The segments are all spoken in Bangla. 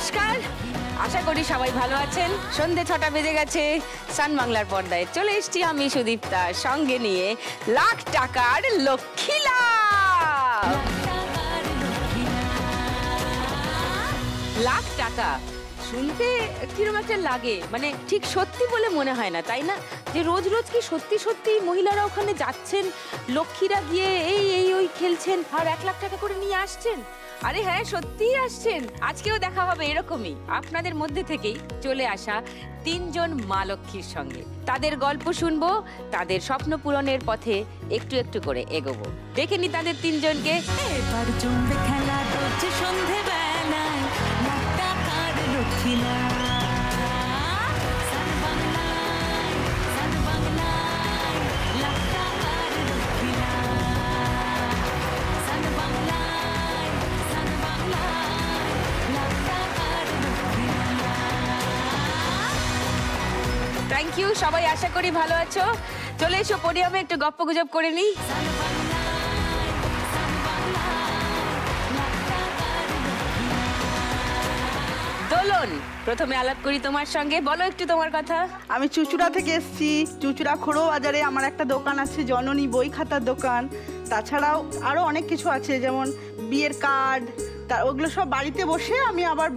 নমস্কার, আশা করি সবাই ভালো আছেন। সন্ধে 6টা বেজে গেছে। সান বাংলার পর্দায় চলে এসেছি আমি সুদীপ্তা, সঙ্গে নিয়ে লাখ টাকার লক্ষ্মী লাভ। লাখ টাকা শুনতে কিরকম একটা লাগে, মানে ঠিক সত্যি বলে মনে হয় না, তাই না? যে রোজ রোজ কি সত্যি সত্যি মহিলারা ওখানে যাচ্ছেন, লক্ষ্মীরা গিয়ে এই ওই খেলছেন আর 1 লাখ টাকা করে নিয়ে আসছেন। আরে হ্যাঁ, সত্যিই আসছেন। আজকেও দেখা হবে এরকমই আপনাদের মধ্যে থেকেই চলে আসা 3 জন মা লক্ষ্মীর সঙ্গে। তাদের গল্প শুনবো, তাদের স্বপ্ন পূরণের পথে একটু একটু করে এগোবো। দেখে নি তাদের 3 জনকে। এবার জমবে খেলা রোজ সন্ধেবেলায়, লাখ টাকার লক্ষ্মী লাভ। সান বাংলায়, সান বাংলায়, লাখ টাকার লক্ষ্মী লাভ। সান বাংলায়, সান বাংলায়, লাখ টাকার লক্ষ্মী লাভ। Thank you. সবাই আশা করি ভালো আছো। চলে এসো পোডিয়ামে, একটু গপ্প গুজব করে নিই। দোলন, প্রথমে আলাপ করি তোমার সঙ্গে, বলো একটু তোমার কথা। আমি চুচুড়া থেকে এসেছি। চুচুড়া খোড়ো বাজারে আমার একটা দোকান আছে, জননী বই খাতার দোকান। তাছাড়াও আরও অনেক কিছু আছে, যেমন বিয়ের কার্ড, ওগুলো সব বাড়িতে বসে আমি আবার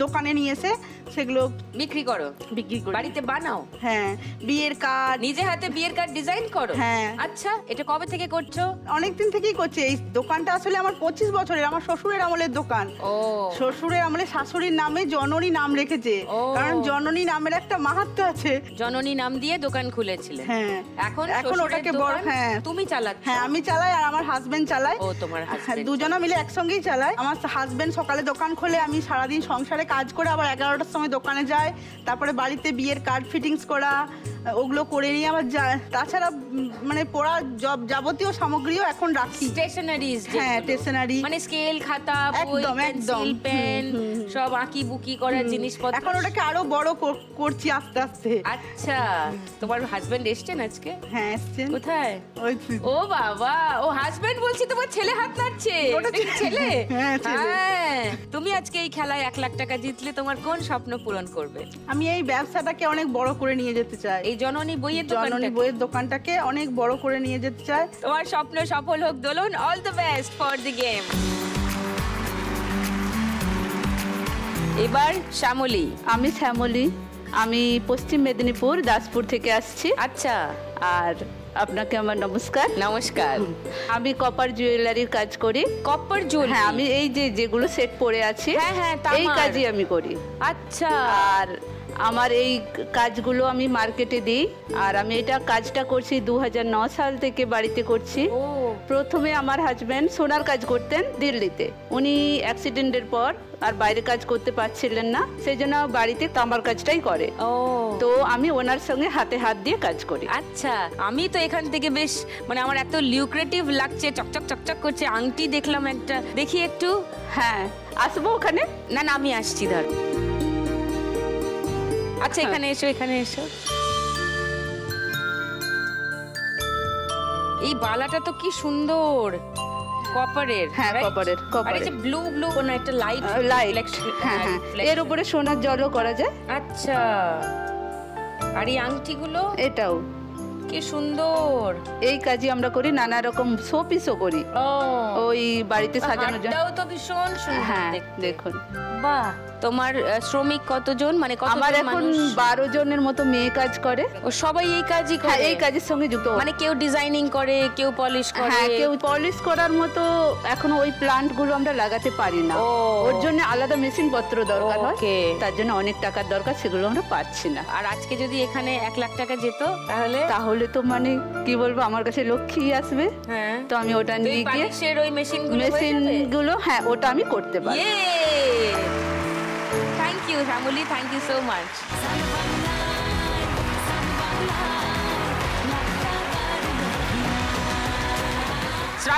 দোকানে নিয়ে এসে সেগুলো বিক্রি করো? বিক্রি করি। বাড়িতে বানাও? হ্যাঁ, বিয়ের কার্ড নিজে হাতে বিয়ের কার্ড ডিজাইন করো? হ্যাঁ। আচ্ছা, এটা কবে থেকে করছো? অনেকদিন থেকেই করছি। এই দোকানটা আসলে আমার 25 বছরের, আমার শ্বশুরের আমলের দোকান। ও, শ্বশুরের আমলে শাশুড়ির নামে জননী নাম রেখেছে, ও। কারণ জননী নামের একটা মাহাত্ম্য আছে। জননী নাম দিয়ে দোকান খুলেছিলে? হ্যাঁ। এখন এখন ওটাকে বড়, হ্যাঁ তুমি চালাচ্ছ? হ্যাঁ, আমি চালাই আর আমার হাজবেন্ড চালায়। ও, তোমার হাজবেন্ড? দুজনা মিলে একসঙ্গেই চালায়। আমার হাজবেন্ড সকালে দোকান খোলে, আমি সারাদিন সংসারে কাজ করে আবার 11টার সময় দোকানে যাই। তারপরে বাড়িতে বিয়ের কার্ড ফিটিংস করা, ওগুলো করে নিয়ে আবার তাছাড়া মানে পড়া যাবতীয় সামগ্রীও এখন রাখি। স্টেশনারিজ? হ্যাঁ, স্টেশনারি মানে স্কেল, খাতা, বই, একদম পেন্সিল, পেন, সব আঁকি বুকি করার জিনিসপত্র। এখন ওটাকে আরো বড় করছি আস্তে আস্তে। আচ্ছা, তোমার হাজবেন্ড এসছেন আজকে? হ্যাঁ, এসছেন। কোথায়? ওই ও বাবা, ও হাজবেন্ড বলছি, তোমার ছেলে হাত নাড়ছে। ওটা ছেলে? হ্যাঁ, ছেলে। হ্যাঁ। তুমি আজকে এই খেলায় 1 লাখ টাকা জিতলে তোমার কোন স্বপ্ন পূরণ করবে? আমি এই ব্যবসাটাকে অনেক বড় করে নিয়ে যেতে চাই। এই জননী বইয়ের জননী বইয়ের দোকানটাকে অনেক বড় করে নিয়ে যেতে চাই। তোমার স্বপ্ন সফল হোক Dolon. All the best for the game. এবার শ্যামলী। আমি শ্যামলী, আমি পশ্চিম মেদিনীপুর দাসপুর থেকে আসছি। আচ্ছা। আর আপনাকে আমার নমস্কার। নমস্কার। আমি কপার জুয়েলারির কাজ করি। Copper jewellery? হ্যাঁ, আমি এই যেগুলো সেট পরে আছি, হ্যাঁ হ্যাঁ, এই কাজই আমি করি। আচ্ছা। আর আমার এই কাজগুলো আমি মার্কেটে দিই। আর আমি এটা কাজটা করছি 2009 সাল থেকে বাড়িতে করছি। ও। প্রথমে আমার হাজব্যান্ড সোনার কাজ করতেন দিল্লিতে। উনি অ্যাক্সিডেন্টের পর আর বাইরে কাজ করতে পারছিলেন না, সেই জন্য বাড়িতে তামার কাজটাই করে। ও। তো আমি ওনার সঙ্গে হাতে হাত দিয়ে কাজ করি। আচ্ছা, আমি তো এখান থেকে বেশ, মানে আমার এত লিউক্রেটিভ লাগছে, চকচক চকচক করছে। আংটি দেখলাম একটা, দেখি একটু। হ্যাঁ, আসবো ওখানে? না না, আমি আসছি, ধর। আচ্ছা, এখানে এসো, এখানে এসো। এই বালাটা তো কি সুন্দর, কপারের। হ্যাঁ, কপারের। আর এই যে ব্লু ব্লু কোন একটা লাইট। হ্যাঁ হ্যাঁ, এর উপরে সোনার জলও করা যায়। আচ্ছা। আর এই আংটিগুলো? এটাও কি সুন্দর। এই কাজই আমরা করি, নানা রকম শোপিসও করি। ও, ওই বাড়িতে সাজানোর জন্য। হাতটাও তো ভীষণ সুন্দর। হ্যাঁ, দেখতে। দেখুন। বাহ। তোমার শ্রমিক কতজন, মানে কতজন? আমার এখন 12 জনের মতো মেয়ে কাজ করে। ও সবাই এই কাজই করে? হ্যাঁ, এই কাজের সঙ্গে যুক্ত। মানে কেউ ডিজাইনিং করে, কেউ পলিশ করে? হ্যাঁ, কেউ পলিশ করার মতো এখনো ওই প্লান্ট গুলো আমরা লাগাতে পারি না। ওর জন্য আলাদা মেশিন পত্র দরকার হয়, তার জন্য অনেক টাকার দরকার, সেগুলো আমরা পাচ্ছি না। আর আজকে যদি এখানে 1 লাখ টাকা যেত তাহলে তো মানে কি বলবো, আমার কাছে লক্ষ্মী আসবে। হ্যাঁ, তো আমি ওটা নিয়ে গিয়ে ওই মেশিনগুলো, হ্যাঁ, ওটা আমি করতে পারি। Thank you Shyamali, thank you so much.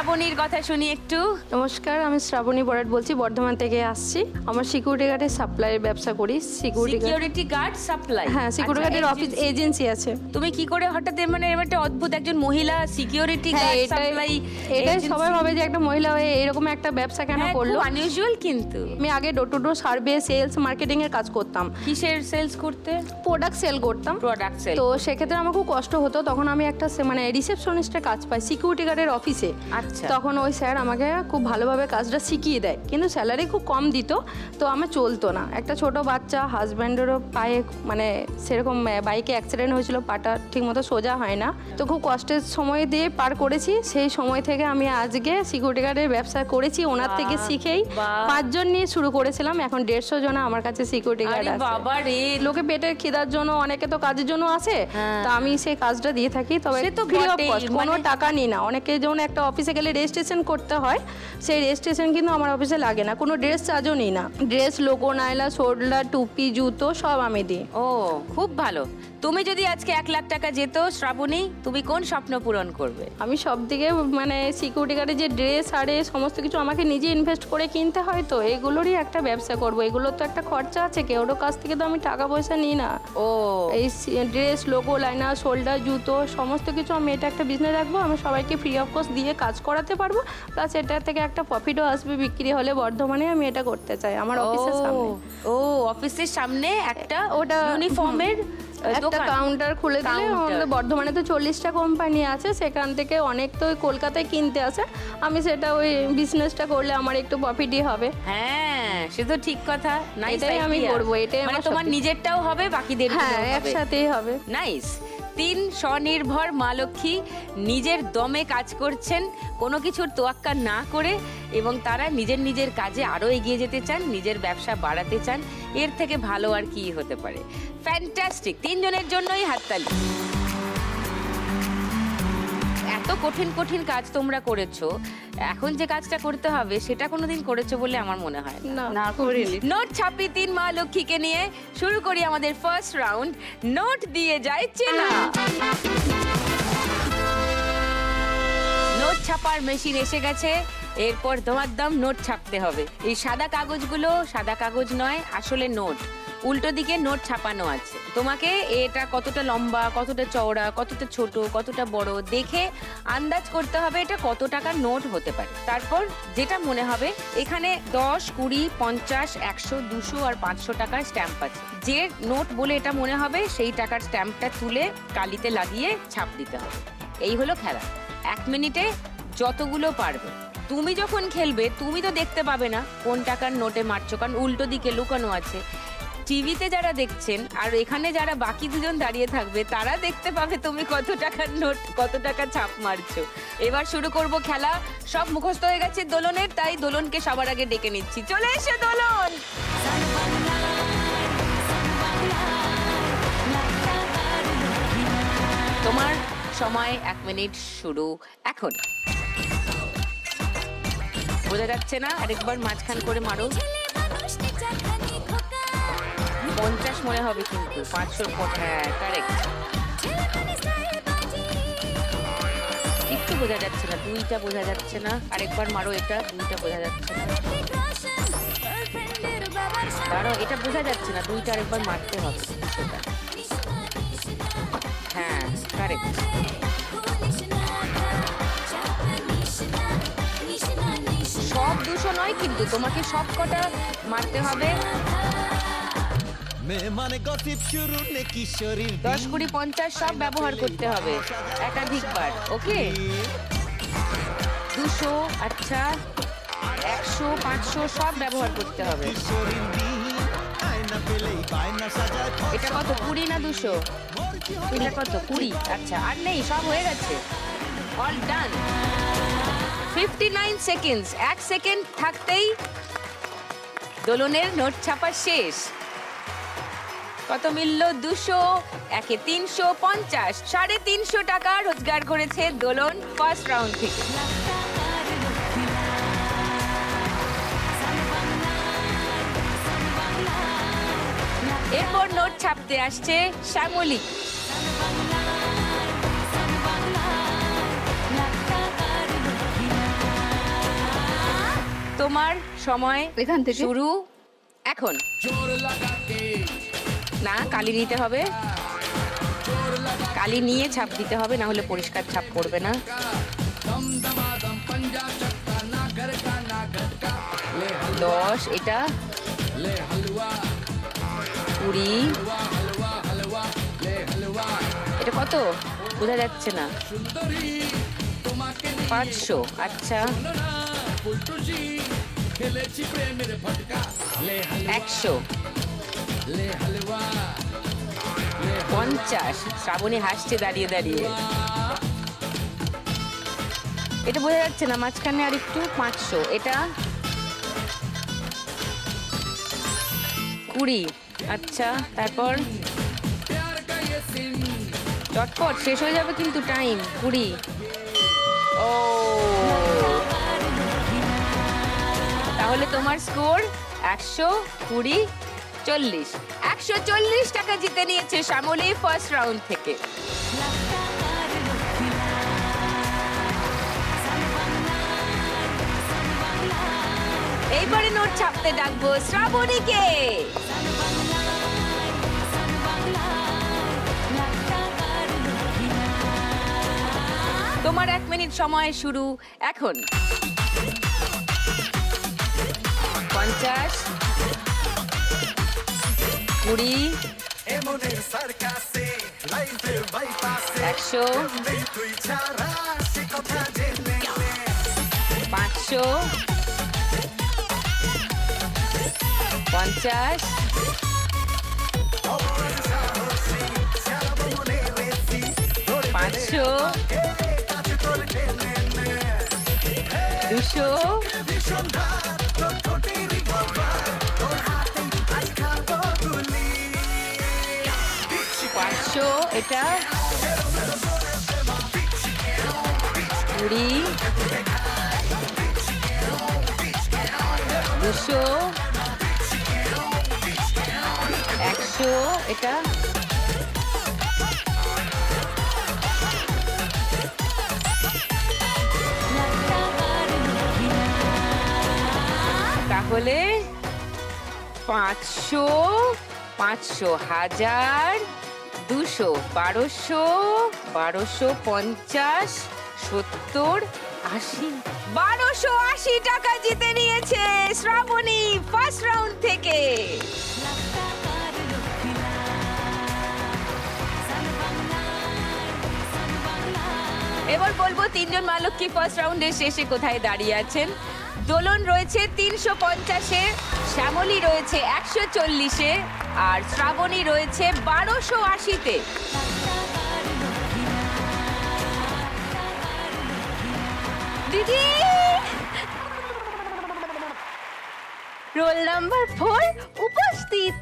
শ্রাবণীর কথা শুনি একটু। নমস্কার, আমি শ্রাবণী বরাট বলছি, বর্ধমান থেকে আসছি। আমার সিকিউরিটি গার্ডের সাপ্লাইয়ের ব্যবসা করি। Security guard supply? হ্যাঁ, সিকিউরিটি গার্ডের অফিস এজেন্সি আছে। তুমি কি করে হঠাৎ মানে একটা অদ্ভুত একজন মহিলা সিকিউরিটি গার্ড সাপ্লাই? এটাই সবাই ভাবে যে একটা মহিলা হয়ে এরকম একটা ব্যবসা কেন করলো, আনইউজুয়াল। কিন্তু আমি আগে door to door survey, sales, marketing এর কাজ করতাম। কিসের সেলস করতে? প্রোডাক্ট সেল করতাম। Product sale. তো সেক্ষেত্রে আমার খুব কষ্ট হতো। তখন আমি একটা মানে রিসেপশনিস্টের কাজ পাই সিকিউরিটি গার্ডের অফিসে। আচ্ছা। তখন ওই স্যার আমাকে খুব ভালোভাবে কাজটা শিখিয়ে দেয়, কিন্তু স্যালারি খুব কম দিত, তো আমার চলতো না। একটা ছোট বাচ্চা, হাজব্যান্ডেরও পায়ে মানে সেরকম বাইকে অ্যাক্সিডেন্ট হয়েছিল, পাটা ঠিকমতো সোজা হয় না, তো খুব কষ্টের সময় দিয়ে পার করেছি। সেই সময় থেকে আমি আজকে সিকিউরিটি গার্ডের ব্যবসা করেছি, ওনার থেকে শিখেই 5 জন নিয়ে শুরু করেছিলাম। এখন 150 জন আমার কাছে সিকিউরিটি গার্ড আছে। বাবা রে, লোকে পেটের খিদার জন্য, অনেকে তো কাজের জন্য আসে, তো আমি সেই কাজটা দিয়ে থাকি। তবে ফ্রি অফ কস্ট, কোনো টাকা নিই না। অনেকে যেমন একটা অফিসে গেলে রেজিস্ট্রেশন করতে হয়, সেই রেজিস্ট্রেশন কিন্তু আমার অফিসে লাগে না। কোনো ড্রেস চার্জও নিই না। ড্রেস, লোগো, নাইলা, শোল্ডার, টুপি, জুতো সব আমি দিই। ও খুব ভালো। তুমি যদি আজকে 1 লাখ টাকা যেত শ্রাবণী, তুমি কোন স্বপ্ন পূরণ করবে? আমি সব দিকে মানে সিকিউরিটি গার্ডে যে ড্রেস আরে সমস্ত কিছু আমাকে নিজে ইনভেস্ট করে কিনতে হয়, তো এগুলোরই একটা ব্যবসা করব। এগুলোর তো একটা খরচা আছে, কেউর কাছ থেকে তো আমি টাকা পয়সা নিই না। ও এই ড্রেস, লোগো, লাইনার, শোল্ডার, জুতো সমস্ত কিছু আমি এটা একটা বিজনেস রাখবো। আমি সবাইকে ফ্রি অফ কস্ট দিয়ে কাজ করাতে পারবো, প্লাস এটা থেকে একটা প্রফিটও আসবে বিক্রি হলে। বর্ধমানে আমি এটা করতে চাই আমার অফিসের সামনে। ও অফিসের সামনে একটা ওটা ইউনিফর্মের একটা কাউন্টার খুলে দিলে, আমাদের বর্ধমানে তো 40টা কোম্পানি আছে, সেখান থেকে অনেক তো ওই কলকাতায় কিনতে আসে। আমি সেটা ওই বিজনেসটা করলে আমার একটু প্রফিটই হবে। হ্যাঁ, সে তো ঠিক কথা। এটাই আমি করবো, এটাই মানে আমার তোমার নিজেরটাও হবে, বাকিদের হ্যাঁ একসাথেই হবে। নাইস। 3 স্বনির্ভর মা লক্ষ্মী নিজের দমে কাজ করছেন, কোনো কিছুর তোয়াক্কা না করে, এবং তারা নিজের নিজের কাজে আরো এগিয়ে যেতে চান, নিজের ব্যবসা বাড়াতে চান। এর থেকে ভালো আর কি হতে পারে? ফ্যান্টাস্টিক। 3 জনের জন্যই হাততালি। এত কঠিন কঠিন কাজ তোমরা করেছো, এখন যে কাজটা করতে হবে সেটা কোনোদিন করেছো বলে আমার মনে হয় না, করিনি। নোট ছাপি 3 মা লক্ষ্মীকে নিয়ে শুরু করি আমাদের ফার্স্ট রাউন্ড। নোট দিয়ে যায় চেনা। নোট ছাপার মেশিন এসে গেছে, এরপর দমাদ্দম নোট ছাপতে হবে। এই সাদা কাগজগুলো সাদা কাগজ নয়, আসলে নোট। উল্টো দিকে নোট ছাপানো আছে। তোমাকে এটা কতটা লম্বা, কতটা চওড়া, কতটা ছোট, কতটা বড় দেখে আন্দাজ করতে হবে এটা কত টাকার নোট হতে পারে। তারপর যেটা মনে হবে, এখানে 10, 20, 50, 100, 200 আর 500 টাকার স্ট্যাম্প আছে। যে নোট বলে এটা মনে হবে সেই টাকার স্ট্যাম্পটা তুলে কালিতে লাগিয়ে ছাপ দিতে হবে। এই হলো খেলা। 1 মিনিটে যতগুলো পারবে। তুমি যখন খেলবে তুমি তো দেখতে পাবে না কোন টাকার নোটে মারছো, কারণ উল্টো দিকে লুকানো আছে। টিভিতে যারা দেখছেন আর এখানে যারা বাকি 2 জন দাঁড়িয়ে থাকবে তারা দেখতে পাবে তুমি কত টাকার নোট, কত টাকা ছাপ মারছো। এবার শুরু করব খেলা। সব মুখস্থ হয়ে গেছে দোলনের, তাই দোলনকে সবার আগে ডেকে নিচ্ছি। চলে এসে দোলন। তোমার সময় 1 মিনিট শুরু এখন। বোঝা যাচ্ছে না, আরেকবার মাঝখান করে মারো। 50 মনে হবে কিন্তু 500। হ্যাঁ কারেক্ট। একটু বোঝা যাচ্ছে না, 2টা বোঝা যাচ্ছে না। আরেকবার মারো এটা, 2টা বোঝা যাচ্ছে না। দাঁড়াও, এটা বোঝা যাচ্ছে না, 2টা আরেকবার মারতে হবে সেটা। হ্যাঁ কারেক্ট। সব 200 নয় কিন্তু, তোমাকে সব কটা মারতে হবে। 10, 20, 50 সব ব্যবহার করতে হবে একাধিকবার। ওকে, 200, আচ্ছা 100, 500 সব ব্যবহার করতে হবে। এটা কত, 20 না 200? এটা কত, 20? আচ্ছা, আর নেই, সব হয়ে গেছে। All done. 59 সেকেন্ডস। 1 সেকেন্ড থাকতেই দোলনের নোট ছাপা শেষ। কত মিলল? 200, 1-এ 350, 350 টাকা রোজগার করেছে দোলন ফার্স্ট রাউন্ড থেকে। এরপর নোট ছাপতে আসছে শ্যামলী। তোমার সময় এখান থেকে? শুরু এখন। না, কালি নিতে হবে, কালি নিয়ে ছাপ দিতে হবে, না হলে পরিষ্কার ছাপ পড়বে না। 10 এটা 20 এটা কত বোঝা যাচ্ছে না। 500 আচ্ছা 100 50 শ্রাবণী হাসছে দাঁড়িয়ে দাঁড়িয়ে। এটা বোঝা যাচ্ছে না, মাঝখানে আর একটু 500 এটা 20 আচ্ছা তারপর চটপট শেষ হয়ে যাবে কিন্তু টাইম 20 ও তাহলে তোমার স্কোর 120 40 140 টাকা জিতে নিয়েছে শ্যামলী ফার্স্ট রাউন্ড থেকে। এইবারে নোট ছাপতে ডাকবো শ্রাবণীকে। তোমার 1 মিনিট সময় শুরু এখন। 50 20 100 500 50 500 200 500 এটা 20 200 100 এটা তাহলে 500 500 1000 200 1200 1250 70 80 1280 টাকা জিতে নিয়েছে শ্রাবণী ফার্স্ট রাউন্ড থেকে। এবার বলবো তিনজন মালক্ষী ফার্স্ট রাউন্ডের শেষে কোথায় দাঁড়িয়ে আছেন। দোলন রয়েছে 350-এ, শ্যামলী রয়েছে 140-এ, আর শ্রাবণী রয়েছে 1280-তে। দিদি রোল নাম্বার 4 উপস্থিত।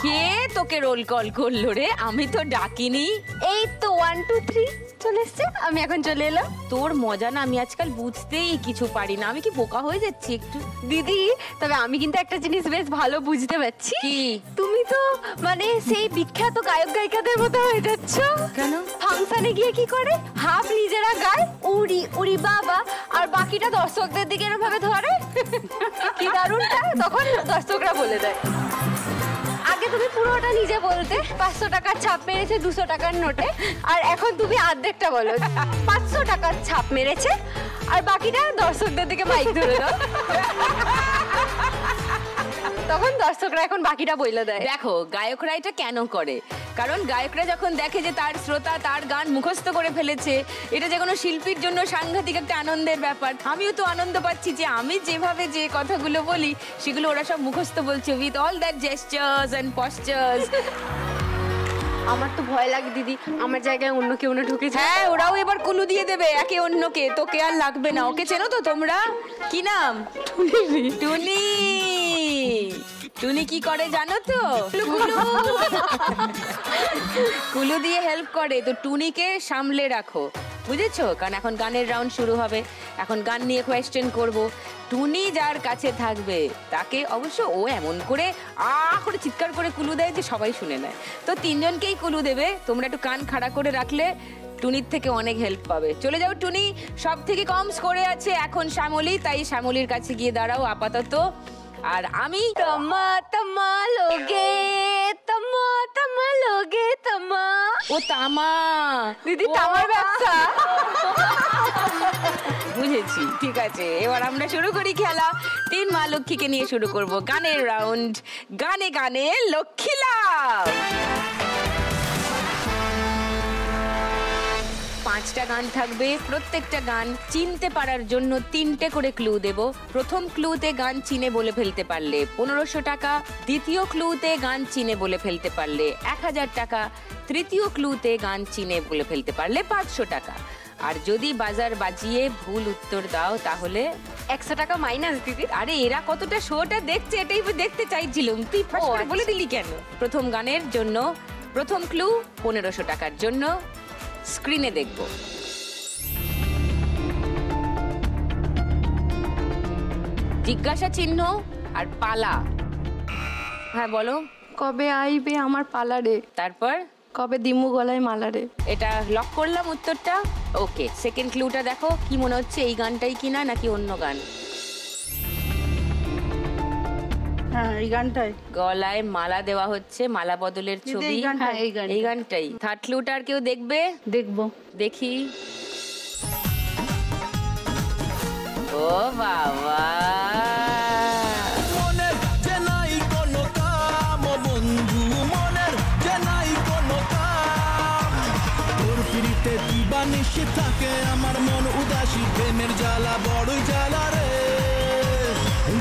কে তোকে রোল কল করলো রে? আমি তো ডাকিনি। এই তো 1 2 3 চলে এসছে, আমি এখন চলে এলাম। তোর মজা না আমি আজকাল বুঝতেই কিছু পারি না। আমি কি বোকা হয়ে যাচ্ছি একটু? দিদি তবে আমি কিন্তু একটা জিনিস বেশ ভালো বুঝতে পারছি। কি? তুমি তো মানে সেই বিখ্যাত গায়ক গায়িকাদের মতো হয়ে যাচ্ছ। কেন? ফাংশনে গিয়ে কি করে হাফ নিজেরা গায় উড়ি উড়ি বাবা, আর বাকিটা দর্শকদের দিকে এরকম ভাবে ধরে। কি দারুণটা, তখন দর্শকরা বলে দেয়। আগে তুমি পুরোটা নিজে বলতে 500 টাকার ছাপ মেরেছে 200 টাকার নোটে, আর এখন তুমি অর্ধেকটা বলো 500 টাকার ছাপ মেরেছে আর বাকিটা দর্শকদের দিকে মাইক ধরে দাও। তখন দর্শকরা এখন বাকিটা বলে দেয়। দেখো গায়করা এটা কেন করে, কারণ গায়করা যখন দেখে যে তার শ্রোতা তার গান মুখস্থ করে ফেলেছে, এটা যে কোনো শিল্পীর জন্য সাংঘাতিক একটা আনন্দের ব্যাপার। আমিও তো আনন্দ পাচ্ছি যে আমি যেভাবে যে কথাগুলো বলি সেগুলো ওরা সব মুখস্থ বলছে with all that gestures and postures. আমার তো ভয় লাগে দিদি, আমার জায়গায় অন্য কেউ না ঢুকে যায়। হ্যাঁ, ওরাও এবার কুলু দিয়ে দেবে একে অন্যকে, তোকে আর লাগবে না। ওকে চেনো তো তোমরা? কি নাম? টুনি। টুনি কি করে জানো তো? কুলু দিয়ে হেল্প করে। তো টুনিকে সামলে রাখো, বুঝেছো? কারণ এখন গানের রাউন্ড শুরু হবে, এখন গান নিয়ে কোয়েশ্চেন করব। টুনি যার কাছে থাকবে তাকে অবশ্য ও এমন করে করে চিৎকার করে কুলু দেয় যে সবাই শুনে নেয়। তো তিনজনকেই কুলু দেবে, তোমরা একটু কান খাড়া করে রাখলে টুনির থেকে অনেক হেল্প পাবে। চলে যাও টুনি, সব থেকে কম স্কোরে আছে এখন শ্যামলী, তাই শ্যামলীর কাছে গিয়ে দাঁড়াও আপাতত। আর আমি তমা তমা লোগে তমা তমা লোগে তমা। ও তামা দিদি, তামার ব্যবসা। বুঝেছি, ঠিক আছে। এবার আমরা শুরু করি খেলা। 3 মা লক্ষ্মীকে নিয়ে শুরু করব গানের রাউন্ড। গানে গানে লক্ষ্মী লাভ। 5টা গান থাকবে, প্রত্যেকটা গান চিনতে পারার জন্য 3টে করে ক্লু দেব। প্রথম ক্লুতে গান চিনে বলে ফেলতে পারলে 1500 টাকা, দ্বিতীয় ক্লুতে গান চিনে বলে ফেলতে পারলে 1000 টাকা, তৃতীয় ক্লুতে গান চিনে বলে ফেলতে পারলে 500 টাকা। আর যদি বাজার বাজিয়ে ভুল উত্তর দাও তাহলে 100 টাকা মাইনাস দিদি। আরে এরা কতটা শোটা দেখছে এটাই দেখতে চাইছিলাম, তুই ফার্স্ট করে বলে দিলি কেন? প্রথম গানের জন্য প্রথম ক্লু 1500 টাকার জন্য স্ক্রিনে দেখব। জিজ্ঞাসা চিহ্ন আর পালা। হ্যাঁ বলো। কবে আইবে আমার পালারে, তারপর কবে দিমু গলায় মালারে। এটা লক করলাম উত্তরটা। ওকে, সেকেন্ড ক্লুটা দেখো, কি মনে হচ্ছে এই গানটাই কিনা নাকি অন্য গান? হ্যাঁ এই গানটাই। গলায় মালা দেওয়া হচ্ছে, মালা বদলের ছবি। হ্যাঁ এই গানটাই। থার্ড ক্লুটা আর কেউ দেখবে? দেখবো। দেখি। ও বাবা, মনের যে নাই কোনো কাম বন্ধু, মনের যে নাই কোনো কাম, তোর পিড়িতে দিবানিশি থাকে আমার মন উদাসী, প্রেমের জ্বালা বড়ই জ্বালা রে,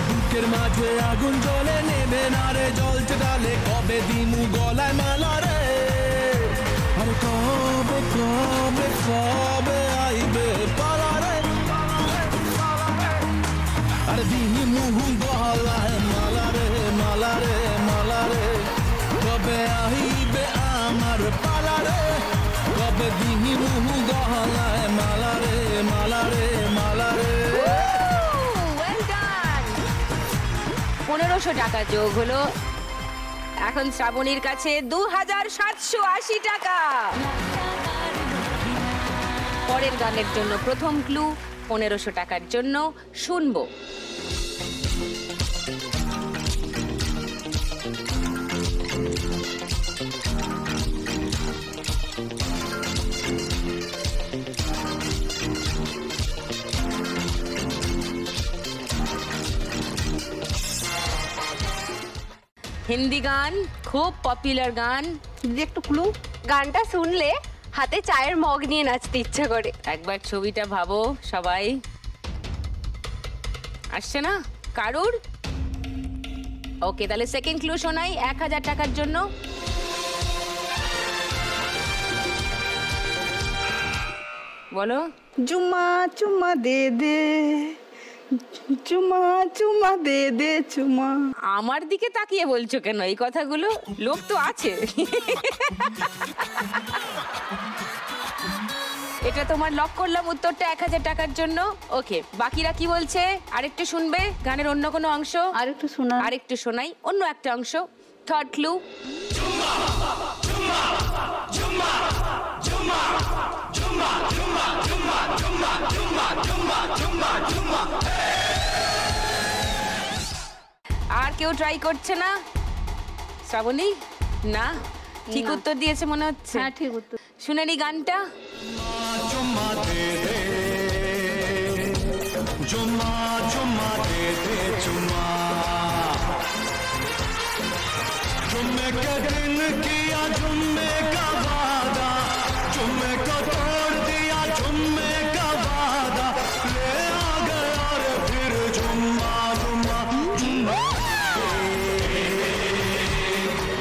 বুকের মাঝে আগুন জ্বলে নেবে না রে, জ্বলছে ডালে কবে দিমু গলায় মালা রে, আরে কবে কবে কবে আইবে পালা রে, আরে দিমু গলায় মালা রে মালা রে মালা রে, কবে আইবে আমার পালা রে, কবে দিমু গলায় মালা রে মালা রে মালা রে। Well done. 1500 টাকা যোগ হলো, এখন শ্রাবণীর কাছে 2780 টাকা। পরের গানের জন্য প্রথম ক্লু 1500 টাকার জন্য শুনবো। হিন্দি গান, খুব পপুলার গান। দিদি একটু ক্লু। গানটা শুনলে হাতে চায়ের মগ নিয়ে নাচতে ইচ্ছা করে। একবার ছবিটা ভাবো সবাই। আসছে না কারুর? ওকে, তাহলে সেকেন্ড ক্লু শোনাই 1000 টাকার জন্য। বলো। চুমা চুমা দে দে, চুমা চুমা দে দে চুমা। আমার দিকে তাকিয়ে বলছো কেন এই কথাগুলো? লোক তো আছে। এটা তোমার লক করলাম উত্তরটা 1000 টাকার জন্য। ওকে, বাকিরা কি বলছে আরেকটু শুনবে? গানের অন্য কোনো অংশ আরেকটু শোনা। আরেকটু শোনাই অন্য একটা অংশ। Third clue. আর কেউ ট্রাই করছে না? শ্রাবণী না, ঠিক উত্তর দিয়েছে মনে হচ্ছে। হ্যাঁ ঠিক উত্তর। শুনে নি গানটা। চুম্মা দে দে, চুম্মা চুম্মা দে দে চুম্মা, जुम्मे के दिन किया जुम्मे का वादा, जुम्मे को तोड़ दिया जुम्मे का वादा, ले आ गया रे फिर जुम्मा जुम्मा जुम्मा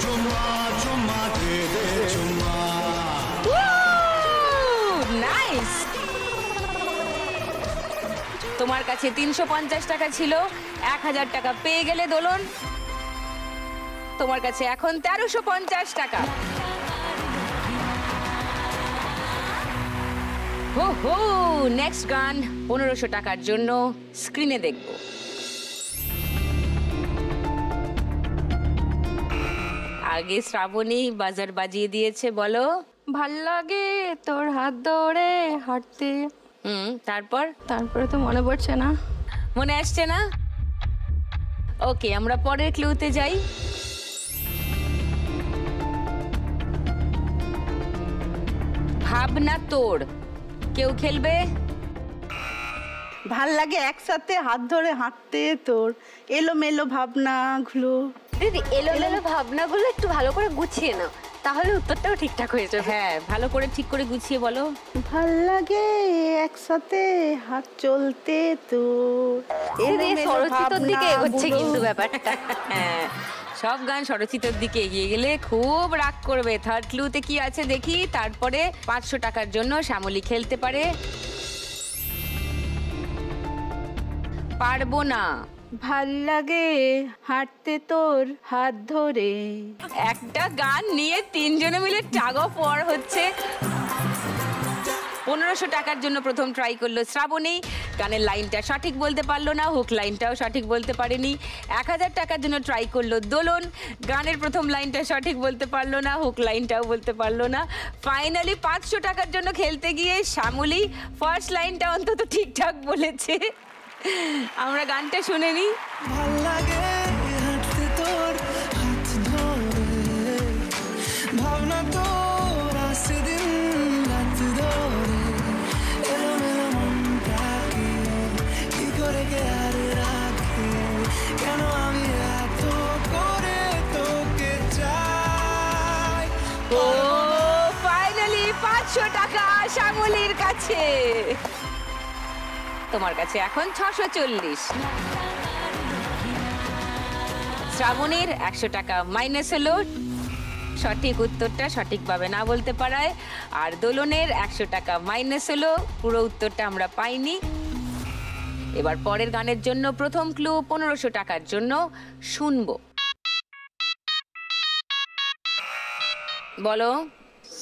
जुम्मा जुम्मा दे दे जुम्मा। নাইস। তোমার কাছে 350 টাকা ছিল, 1000 টাকা পেয়ে গেলে দোলন। তোমার কাছে এখন 1350 টাকা। হো হো, নেক্সট গান 1500 টাকার জন্য স্ক্রিনে দেখবো। আগে শ্রাবণী বাজার বাজিয়ে দিয়েছে, বলো। ভাল লাগে তোর হাত ধরে হাঁটতে। তারপরে তো মনে পড়ছে না, মনে আসছে না। ওকে, আমরা পরের ক্লুতে যাই। ভাবনা তোর, কেউ খেলবে? ভাল লাগে একসাথে হাত ধরে হাঁটতে তোর, এলোমেলো ভাবনাগুলো। এলোমেলো ভাবনাগুলো একটু ভালো করে গুছিয়ে নাও, তাহলে উত্তরটাও ঠিকঠাক হয়ে যাবে। হ্যাঁ, ভালো করে ঠিক করে গুছিয়ে বলো। ভাল লাগে একসাথে হাত চলতে তোর, সরস্বতীর দিকে এগোচ্ছে কিন্তু ব্যাপারটা। হ্যাঁ, সব গান স্বরচিতর দিকে এগিয়ে গেলে খুব রাগ করবে। থার্ড ক্লুতে কি আছে দেখি। তারপরে 500 টাকার জন্য শ্যামলী খেলতে পারে। পারবো না। ভাল লাগে হাঁটতে তোর হাত ধরে। একটা গান নিয়ে তিনজনে মিলে টাগ অফ ওয়ার হচ্ছে। 1500 টাকার জন্য প্রথম ট্রাই করলো শ্রাবণী, গানের লাইনটা সঠিক বলতে পারলো না, হুক লাইনটাও সঠিক বলতে পারেনি। 1000 টাকার জন্য ট্রাই করলো দোলন, গানের প্রথম লাইনটা সঠিক বলতে পারলো না, হুক লাইনটাও বলতে পারলো না। ফাইনালি 500 টাকার জন্য খেলতে গিয়ে শ্যামলী ফার্স্ট লাইনটা অন্তত ঠিকঠাক বলেছে। আমরা গানটা শুনে নিই। ভাল লাগে হাঁটতে তোর হাত ধরে, ভাবনা তোর আসে দিন রাত ধরে, এলোমেলো মনটাকে কি করে কে আর রাখে, কেন আমি এত করে তোকে চাই। ও ফাইনালি 500 টাকা শ্যামলীর কাছে। তোমার কাছে এখন 640। শ্রাবণীর 100 টাকা মাইনাস হলো সঠিক উত্তরটা সঠিকভাবে না বলতে পারায়, আর দোলনের 100 টাকা মাইনাস হলো পুরো উত্তরটা আমরা পাইনি। এবার পরের গানের জন্য প্রথম ক্লু 1500 টাকার জন্য শুনবো। বলো।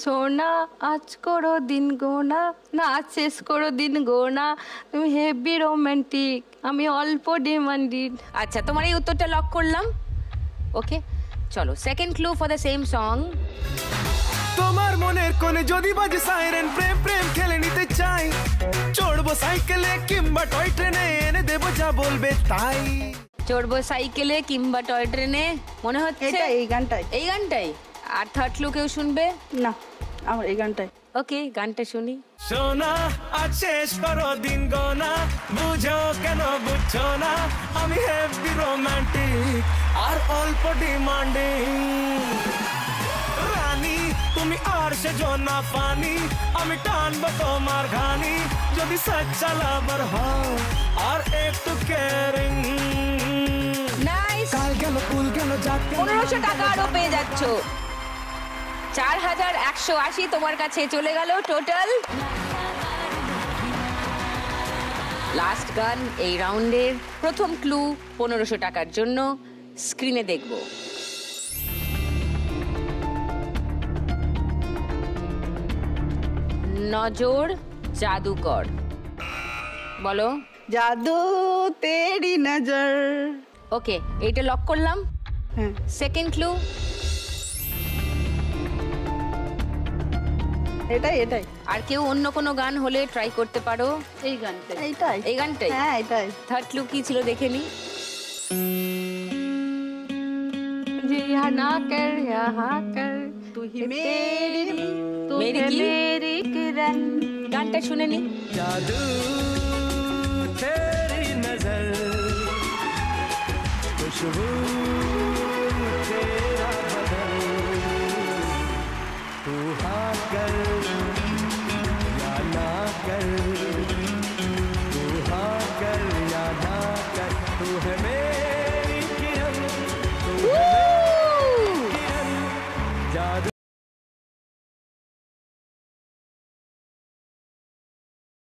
সোনা আজ করো দিন গোনা, না আজ শেষ করো দিন গোনা, তুমি হেভি রোমান্টিক, আমি অল্প ডিমান্ডিড। আচ্ছা, তোমার এই উত্তরটা লক করলাম। ওকে, চলো second clue for the same song. তোমার মনের কোণে যদি বাজে সাইরেন, প্রেম প্রেম খেলে নিতে চাই, চড়বো সাইকেলে কিংবা টয় ট্রেনে, এনে দেবো যা বলবে তাই। চড়বো সাইকেলে কিংবা টয় ট্রেনে, মনে হচ্ছে এই গানটাই। এই গানটাই। আর থার্ড ক্লু কেউ শুনবে না, আমার এই গানটাই। ওকে, গানটা শুনি। সোনা আজ শেষ করো দিন গোনা, বুঝো কেন বুঝছো না, আমি হেভি রোমান্টিক আর অল্প ডিমান্ডিং। রানী তুমি আর সে জনা পানি, আমি টানবো তোমার ঘানি, যদি সচ্চা লাভার হও আর একটু কেয়ারিং। নাইস। কাল গেল ফুল গেল যাক 1500 টাকা আরো পেয়ে যাচ্ছ। 4180 তোমার কাছে চলে গেল টোটাল। লাস্ট গান এই রাউন্ডের প্রথম ক্লু 1500 টাকার জন্য স্ক্রিনে দেখব। নজর জাদুকর, বলো। জাদু তেরি নজর। ওকে, এইটা লক করলাম। হ্যাঁ, সেকেন্ড ক্লু। এটাই। আর কেউ অন্য কোনো গান হলে ট্রাই করতে পারো। এই গানটাই। এইটাই। এই গানটাই। হ্যাঁ, এটাই। থার্ড ক্লু কি ছিল দেখে নি। যে না কর ইহা কর, তুই মেরি তুই মেরি কি? মেরি কিরণ। গানটা শুনে নি। जादू तेरी नजर, खुशबू